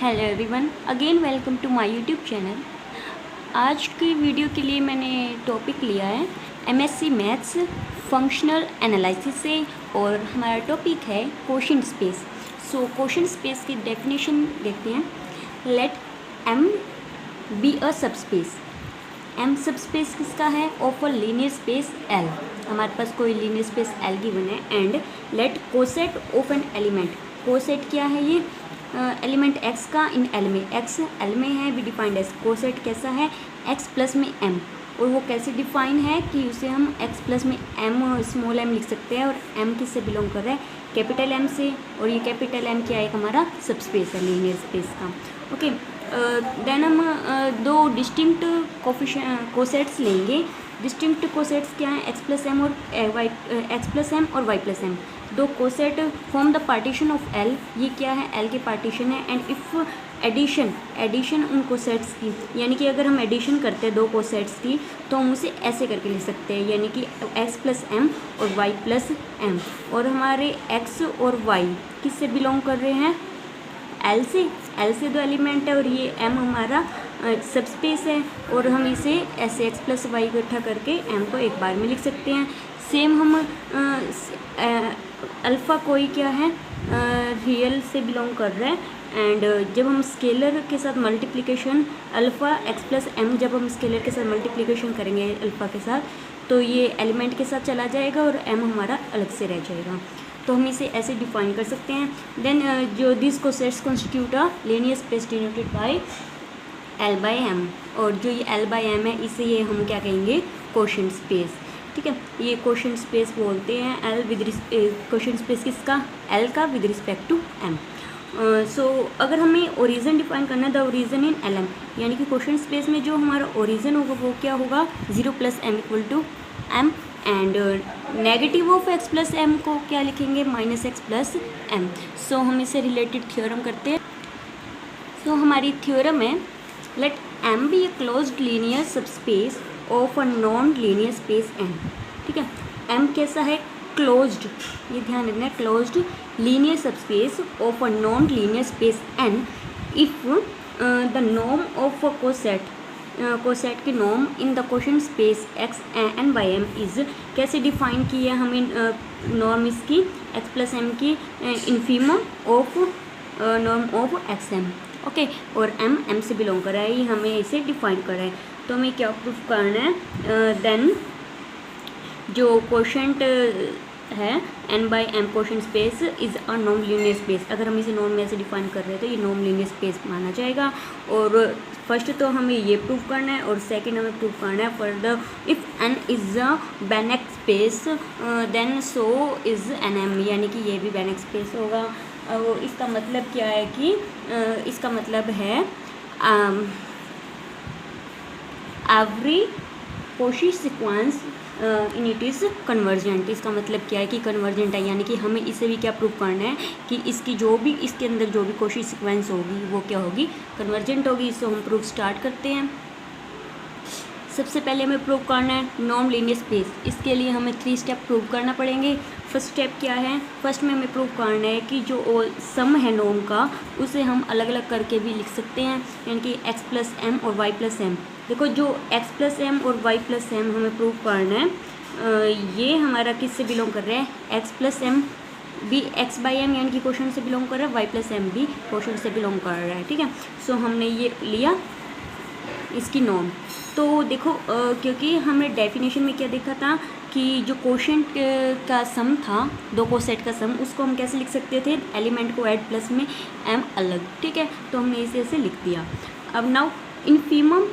Hello everyone, again welcome to my YouTube channel. आज की video के लिए मैंने टॉपिक लिया है एमएससी मैथ्स फंक्शनल एनालिसिस से, और हमारा टॉपिक है quotient space. So quotient space की डेफिनेशन देखते हैं। Let M be a subspace. M subspace किसका है? Of a linear space L. हमारे पास कोई लीनियर स्पेस एल गिवन है। And let coset of an element. Coset क्या है? ये एलिमेंट एक्स का इन एल में, एक्स एल में है, भी डिफाइंड एज कोसेट कैसा है? एक्स प्लस में एम। और वो कैसे डिफाइन है कि उसे हम एक्स प्लस में एम स्मॉल एम लिख सकते हैं। और एम किससे बिलोंग कर रहा है? कैपिटल एम से। और ये कैपिटल एम क्या है? हमारा सबस्पेस है लीनियर स्पेस का। ओके, देन हम दो डिस्टिंक्ट कोसेट्स लेंगे। डिस्टिंक्ट कोसेट्स क्या हैं? एक्स प्लस एम और एक्स प्लस एम और वाई प्लस एम। दो coset form the partition of L. ये क्या है? एल के पार्टीशन है। एंड इफ़ एडिशन उन कोसेट्स की, यानी कि अगर हम एडिशन करते हैं दो कोसेट्स की, तो हम उसे ऐसे करके लिख सकते हैं, यानी कि एक्स प्लस एम और वाई प्लस एम। और हमारे एक्स और वाई किससे बिलोंग कर रहे हैं? एल से। एल से दो एलिमेंट है और ये एम हमारा सबस्पेस है। और हम इसे ऐसे एक्स प्लस वाई इकट्ठा करके एम को एक बार में लिख सकते हैं। सेम हम अल्फ़ा कोई क्या है? रियल से बिलोंग कर रहा है। एंड जब हम स्केलर के साथ multiplication alpha x plus M, जब हम स्केलर के साथ मल्टीप्लिकेशन करेंगे अल्फ़ा के साथ, तो ये एलिमेंट के साथ चला जाएगा और एम हमारा अलग से रह जाएगा। तो हम इसे ऐसे डिफाइन कर सकते हैं। देन जो this cosets constitute a linear space denoted by L by M. और जो ये एल बाय एम है, इसे ये हम क्या कहेंगे? Quotient space. ठीक है, ये क्वोशंट स्पेस बोलते हैं। एल विद क्वोशंट स्पेस किसका? एल का with respect to M. So अगर हमें ओरिजिन डिफाइन करना है, the origin in L M, यानी कि क्वोशंट स्पेस में जो हमारा ओरिजिन होगा वो क्या होगा? 0 plus M equal to M. And negative of x plus M को क्या लिखेंगे? Minus X plus M. So हम इसे रिलेटेड थ्योरम करते हैं। सो हमारी थ्योरम है let M be a closed linear subspace of a non linear space N. ठीक है, एम कैसा है? क्लोज्ड। ये ध्यान रखना है, closed linear subspace of a non linear space N if the norm of a coset की norm in the quotient space X N by M is. कैसे डिफाइन की है हमें नॉर्म इसकी? एक्स प्लस एम की infimum of norm of X M. Okay, और M से belong कर रहा है, ये हमें इसे डिफाइन कर रहा है। तो हमें क्या प्रूफ करना है? देन जो क्वोशंट है N by M quotient space is a non linear space. अगर हम इसे नॉन में ऐसे डिफाइन कर रहे हैं तो ये नॉन लीनियर स्पेस माना जाएगा। और फर्स्ट तो हमें ये प्रूफ करना है, और सेकंड हमें प्रूफ करना है further if N is a Banach space then so is N M, यानी कि ये भी बेनेक स्पेस होगा। और इसका मतलब क्या है कि इसका मतलब है every Koshi sequence in it is convergent. इसका मतलब क्या है कि कन्वर्जेंट है, यानी कि हमें इसे भी क्या प्रूव करना है कि इसकी जो भी इसके अंदर जो भी कोशी सीक्वेंस होगी वो क्या होगी? कन्वर्जेंट होगी। इससे हम प्रूफ स्टार्ट करते हैं। सबसे पहले हमें प्रूव करना है नॉन लीनियर स्पेस। इसके लिए हमें 3 स्टेप प्रूव करना पड़ेंगे। फर्स्ट स्टेप क्या है? फर्स्ट में हमें प्रूव करना है कि जो सम है नॉर्म का, उसे हम अलग अलग करके भी लिख सकते हैं, यानी कि एक्स प्लस एम और वाई प्लस एम। देखो, जो एक्स प्लस एम और वाई प्लस एम हमें प्रूव करना है, ये हमारा किससे बिलोंग कर रहा है? एक्स प्लस एम भी एक्स बाई एम, यानी कि क्वोशंट से बिलोंग कर रहा है। वाई प्लस एम भी क्वोशंट से बिलोंग कर रहा है। ठीक है, सो हमने ये लिया इसकी नॉर्म। तो देखो, क्योंकि हमने डेफिनेशन में क्या देखा था कि जो क्वोशंट का सम था, दो कोसेट का सम, उसको हम कैसे लिख सकते थे? एलिमेंट को ऐड प्लस में एम अलग। ठीक है, तो हमने इसे ऐसे लिख दिया। अब नाउ इन्फीमम,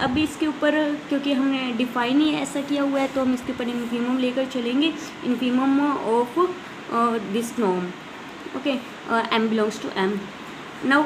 अब इसके ऊपर क्योंकि हमने डिफाइन ही ऐसा किया हुआ है, तो हम इसके ऊपर इन्फीमम लेकर चलेंगे। Infimum of this norm. Okay, M belongs to M. Now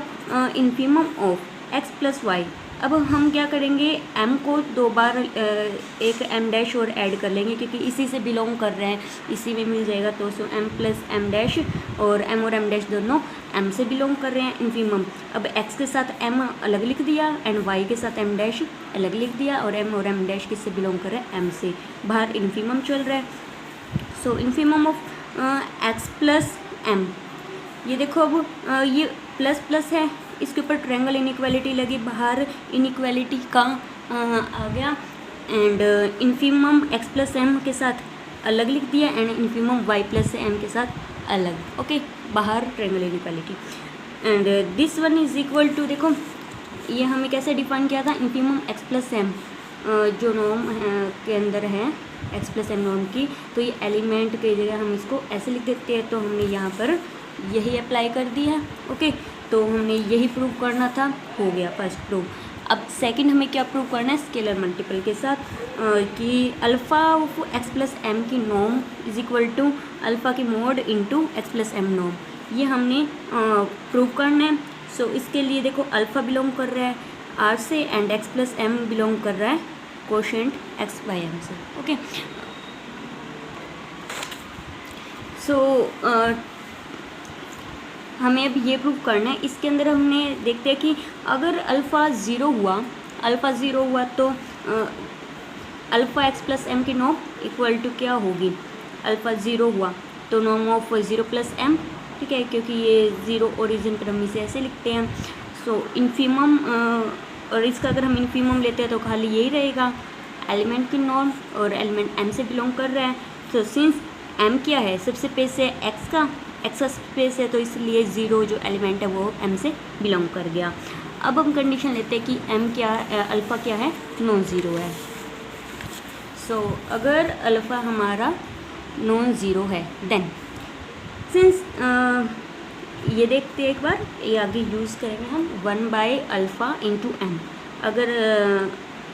infimum of x plus y. अब हम क्या करेंगे? एम को 2 बार एक एम डैश और ऐड कर लेंगे, क्योंकि इसी से बिलोंग कर रहे हैं, इसी में मिल जाएगा। तो सो एम प्लस एम डैश, और एम डैश दोनों एम से बिलोंग कर रहे हैं। इन्फीमम, अब एक्स के साथ एम अलग लिख दिया एंड वाई के साथ एम डैश अलग लिख दिया, और एम डैश किससे बिलोंग कर रहे हैं? एम से। बाहर इन्फीमम चल रहा है। So infimum of x plus M, ये देखो अब ये प्लस प्लस है, इसके ऊपर ट्रायंगल इनइक्वालिटी लगी, बाहर इनइक्वालिटी का आ गया, and infimum x plus M के साथ अलग लिख दिया and infimum y plus M के साथ अलग। ओके, बाहर triangle inequality and this one is equal to, देखो ये हमें कैसे डिफाइन किया था, इन्फीमम x प्लस एम जो नॉर्म के अंदर है x प्लस एम नॉर्म की, तो ये एलिमेंट की जगह हम इसको ऐसे लिख देते हैं, तो हमने यहाँ पर यही अप्लाई कर दिया। ओके, तो हमने यही प्रूव करना था, हो गया फर्स्ट प्रूव। अब सेकंड हमें क्या प्रूव करना है, स्केलर मल्टीपल के साथ कि alpha of x plus M की norm is equal to alpha की mod into X plus M norm, ये हमने प्रूव करना है। सो इसके लिए देखो अल्फ़ा बिलोंग कर रहा है R से and x plus M belong कर रहा है कोशेंट x बाई एम से। ओके, सो हमें अब ये प्रूव करना है। इसके अंदर हमने देखते हैं कि अगर अल्फ़ा ज़ीरो हुआ तो अल्फ़ा x प्लस एम की नॉर्म इक्वल टू क्या होगी, अल्फ़ा ज़ीरो हुआ तो norm of zero plus M, ठीक है, क्योंकि ये ज़ीरो ओरिजिन पर हम इसे ऐसे लिखते हैं। सो इन्फीमम, और इसका अगर हम इन्फीमम लेते हैं तो खाली यही रहेगा एलिमेंट की नॉर्म, और एलिमेंट m से बिलोंग कर रहा है। तो सिंस m क्या है, सबसे स्पेस है x का स्पेस है, तो इसलिए ज़ीरो जो एलिमेंट है वो m से बिलोंग कर गया। अब हम कंडीशन लेते हैं कि m क्या है, अल्फ़ा क्या है, नॉन ज़ीरो है। सो अगर अल्फ़ा हमारा नॉन ज़ीरो है देन सिंस ये देखते हैं एक बार, ये आगे यूज़ करेंगे हम 1 बाई अल्फ़ा इंटू एम। अगर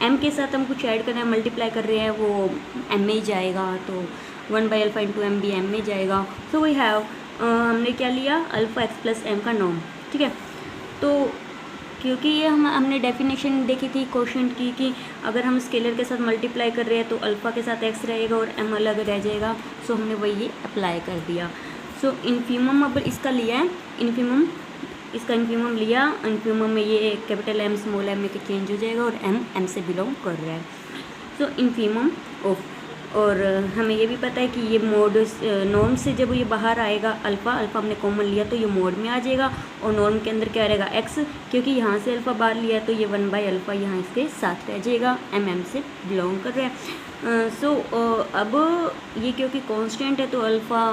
m के साथ हम कुछ ऐड कर रहे हैं, मल्टीप्लाई कर रहे हैं, वो m में ही जाएगा, तो 1 बाई अल्फ़ा इंटू एम भी m में जाएगा। सो वी हैव, हमने क्या लिया, अल्फ़ा x प्लस एम का नॉर्म, ठीक है। तो क्योंकि ये हमने डेफिनेशन देखी थी कोशेंट की कि अगर हम स्केलर के साथ मल्टीप्लाई कर रहे हैं तो अल्फ़ा के साथ x रहेगा और m अलग रह जाएगा, सो हमने वही अप्लाई कर दिया। सो इन्फीमम अब इसका लिया है, इसका इन्फीमम लिया, इन्फीमम में ये कैपिटल M स्मॉल m में चेंज हो जाएगा और m से बिलोंग कर रहा है। सो इन्फीमम ऑफ, और हमें ये भी पता है कि ये मोड नॉर्म से जब ये बाहर आएगा अल्फ़ा हमने कॉमन लिया तो ये मोड में आ जाएगा, और नॉर्म के अंदर क्या रहेगा x, क्योंकि यहाँ से अल्फ़ा बाहर लिया तो ये 1 बाई अल्फ़ा यहाँ इसके साथ रह जाएगा, m से बिलोंग कर रहा है। सो अब ये क्योंकि कांस्टेंट है तो अल्फ़ा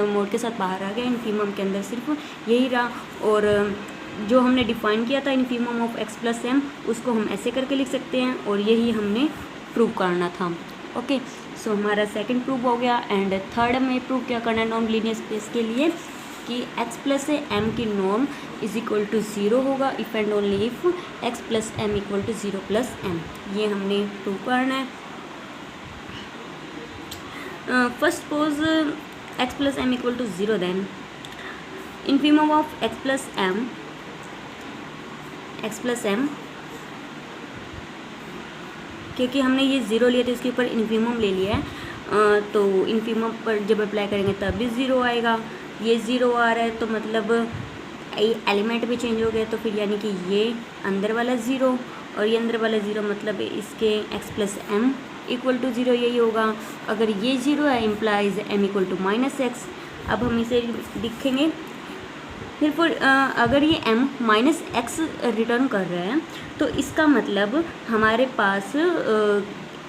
मोड के साथ बाहर आ गया, इन्फीमम के अंदर सिर्फ यही रहा, और जो हमने डिफ़ाइन किया था infimum of x plus M उसको हम ऐसे करके लिख सकते हैं, और यही हमने प्रूव करना था। ओके, सो हमारा सेकंड प्रूव हो गया। एंड थर्ड में प्रूव क्या करना है नॉन लीनियर स्पेस के लिए, कि x प्लस एम की norm is equal to zero होगा if and only if x plus M equal to zero plus M, ये हमने प्रूव करना है। First suppose x plus M equal to zero, then infimum of x plus M, क्योंकि हमने ये zero लिया था इसके ऊपर इन्फीमम ले लिया है, तो इन्फीमम पर जब अप्लाई करेंगे तब भी ज़ीरो आएगा। ये ज़ीरो आ रहा है तो मतलब ये एलिमेंट भी चेंज हो गया, तो फिर यानी कि ये अंदर वाला ज़ीरो और ये अंदर वाला ज़ीरो, मतलब इसके x plus M equal to zero यही होगा। अगर ये ज़ीरो है implies m equal to minus x. अब हम इसे लिखेंगे, फिर अगर ये m माइनस एक्स रिटर्न कर रहा है तो इसका मतलब हमारे पास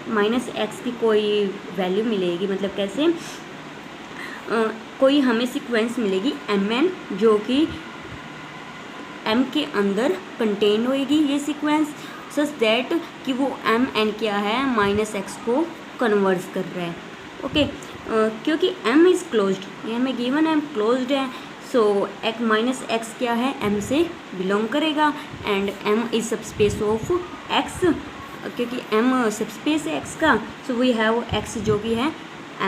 माइनस एक्स की कोई वैल्यू मिलेगी, मतलब कैसे, कोई हमें सीक्वेंस मिलेगी mn जो कि m के अंदर कंटेन होएगी ये सीक्वेंस, सच दैट कि वो mn क्या है माइनस एक्स को कन्वर्स कर रहा है। ओके, क्योंकि m इज़ क्लोज्ड, ये हमें गिवन है m क्लोज्ड है, सो एक माइनस एक्स क्या है m से बिलोंग करेगा, and m is subspace of x, क्योंकि m सबस्पेस है x का, सो वी हैव x जो कि है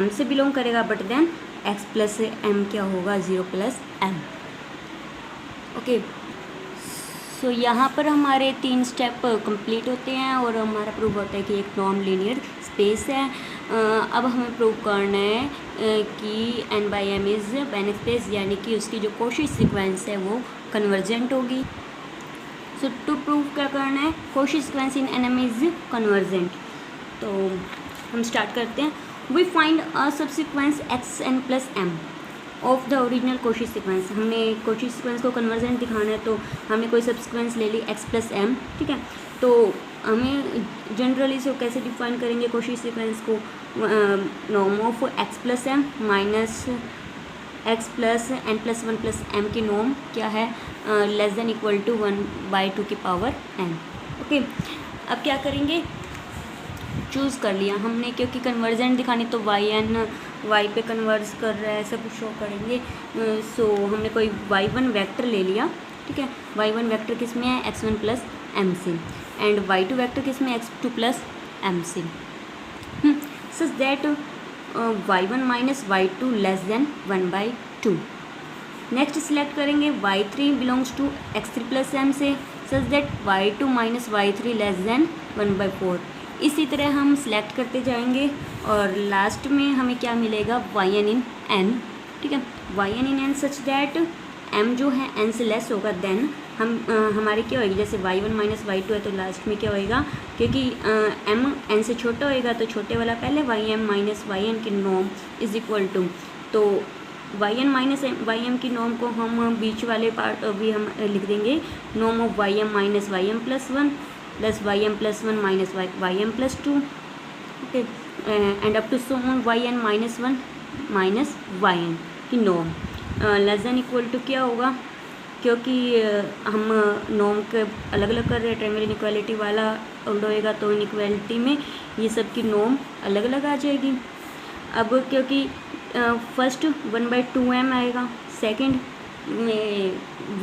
m से बिलोंग करेगा, but then x plus m क्या होगा, zero plus m। Okay, so यहाँ पर हमारे 3 स्टेप कंप्लीट होते हैं और हमारा प्रूव होता है कि एक नॉन लीनियर स्पेस है। अब हमें प्रूव करना है कि n by M is Banach space, यानी कि उसकी जो कोशी सीक्वेंस है वो कन्वर्जेंट होगी। सो टू प्रूव क्या करना है, Cauchy sequence in N M is convergent. तो हम स्टार्ट करते हैं। We find a subsequence x n plus M, of the original Cauchy sequence. हमने कोशी सीक्वेंस को कन्वर्जेंट दिखाना है तो हमने कोई सब सीक्वेंस ले ली x प्लस एम, ठीक है। तो हमें जनरली इसको कैसे डिफाइन करेंगे कोशी सीक्वेंस को, norm of x plus M minus x plus n plus one plus M की नॉर्म क्या है, लेस देन इक्वल टू 1/2 की पावर n। ओके, अब क्या करेंगे, चूज़ कर लिया हमने क्योंकि कन्वर्जेंट दिखानी तो y पे कन्वर्स कर रहा है ऐसा कुछ शो करेंगे। सो हमने कोई y1 वेक्टर ले लिया, ठीक है। y1 वेक्टर किस में है, x1 प्लस एम से, एंड y2 वेक्टर किस में, x2 प्लस एम से, such that y1 minus y2 less than 1/2। Next select करेंगे y3 belongs to x3 plus M से, such that y2 minus y3 less than 1/4। इसी तरह हम select करते जाएंगे और लास्ट में हमें क्या मिलेगा, yn इन n, ठीक है। yn in n such that m जो है n से लेस होगा, देन हमारी क्या होगी, जैसे y1 माइनस y2 है तो लास्ट में क्या होएगा, क्योंकि m n से छोटा होएगा तो छोटे वाला पहले, ym माइनस yn की नॉर्म इज इक्वल टू, तो yn माइनस ym की नॉर्म को हम बीच वाले पार्ट भी हम लिख देंगे, norm of ym minus ym plus 1 plus ym plus 1 minus ym plus 2, okay, and up to so on yn minus 1 minus yn की norm less than equal to क्या होगा, क्योंकि हम नॉर्म के अलग अलग कर रहे हैं, ट्रायंगल इनइक्वालिटी वाला होएगा तो इनइक्वालिटी में ये सब की नॉर्म अलग अलग आ जाएगी। अब क्योंकि फर्स्ट 1/2m आएगा, सेकंड में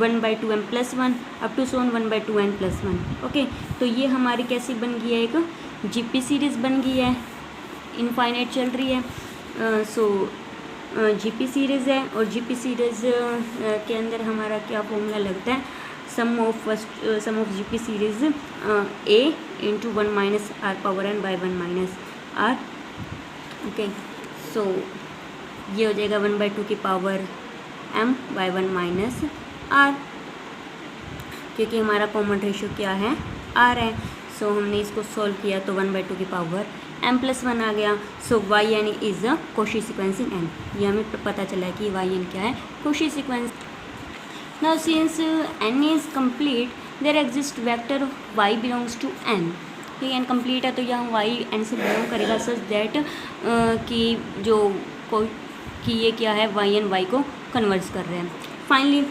1/2m plus 1 up to so on 1/2n plus 1, okay. तो ये हमारी कैसी बन गई है, एक जीपी सीरीज़ बन गई है, इनफाइनाइट चल रही है। सो जीपी सीरीज़ है और जीपी सीरीज़ के अंदर हमारा क्या फॉर्मूला लगता है, sum of GP series a into 1 minus r power n by 1 minus r, okay. So ये हो जाएगा 1/2 की power m by 1 minus r, क्योंकि हमारा कॉमन रेशियो क्या है, r है। सो हमने इसको सॉल्व किया तो 1/2 की पावर m प्लस 1 आ गया। सो yn is a Koshi sequence in n, ये हमें पता चला है कि yn क्या है, Cauchy sequence. Now since n is complete there exist vector y belongs to n, ठीक है। n कंप्लीट है तो यहाँ y n से बिलोंग करेगा, सच दैट कि जो कि ये क्या है, yn y को कन्वर्स कर रहे हैं। Finally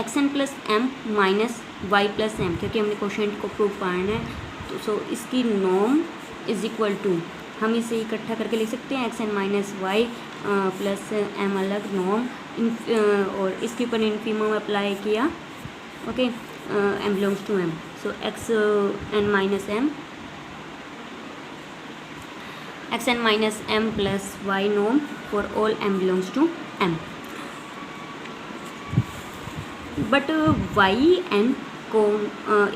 xn plus m minus y plus m, क्योंकि हमने कोशेंट को प्रूव करना है तो सो इसकी नॉर्म इज इक्वल टू, हम इसे इकट्ठा करके लिख सकते हैं xn minus y plus m अलग नॉर्म, और इसके ऊपर इन्फीमम अप्लाई किया, okay, m belongs to m। So xn minus m plus y norm for all m belongs to m। But yn को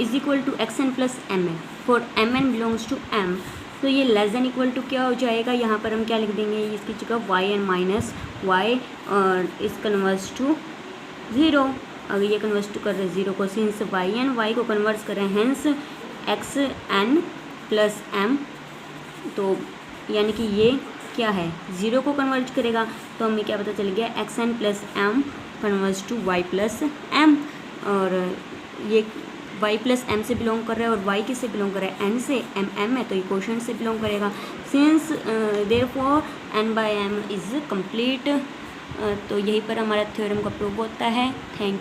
is equal to xn plus m है, for mn belongs to m, तो ये less than equal to क्या हो जाएगा, यहाँ पर हम क्या लिख देंगे, इसकी जगह yn माइनस y और इस कन्वर्स टू 0, अगर ये कन्वर्स टू कर रहे हैं 0 को, सिंस yn y को कन्वर्स कर रहे हैं, हेंस xn प्लस m, तो यानी कि ये क्या है, 0 को कन्वर्ट करेगा, तो हमें क्या पता चल गया, xn plus m converges to y plus m, और ये y प्लस m से बिलोंग कर रहा है और y किससे बिलोंग कर रहा है, n से, m है तो ये कोशेंट से बिलोंग करेगा, since therefore n by m is complete. तो यहीं पर हमारा थ्योरम का प्रूव होता है। Thank you.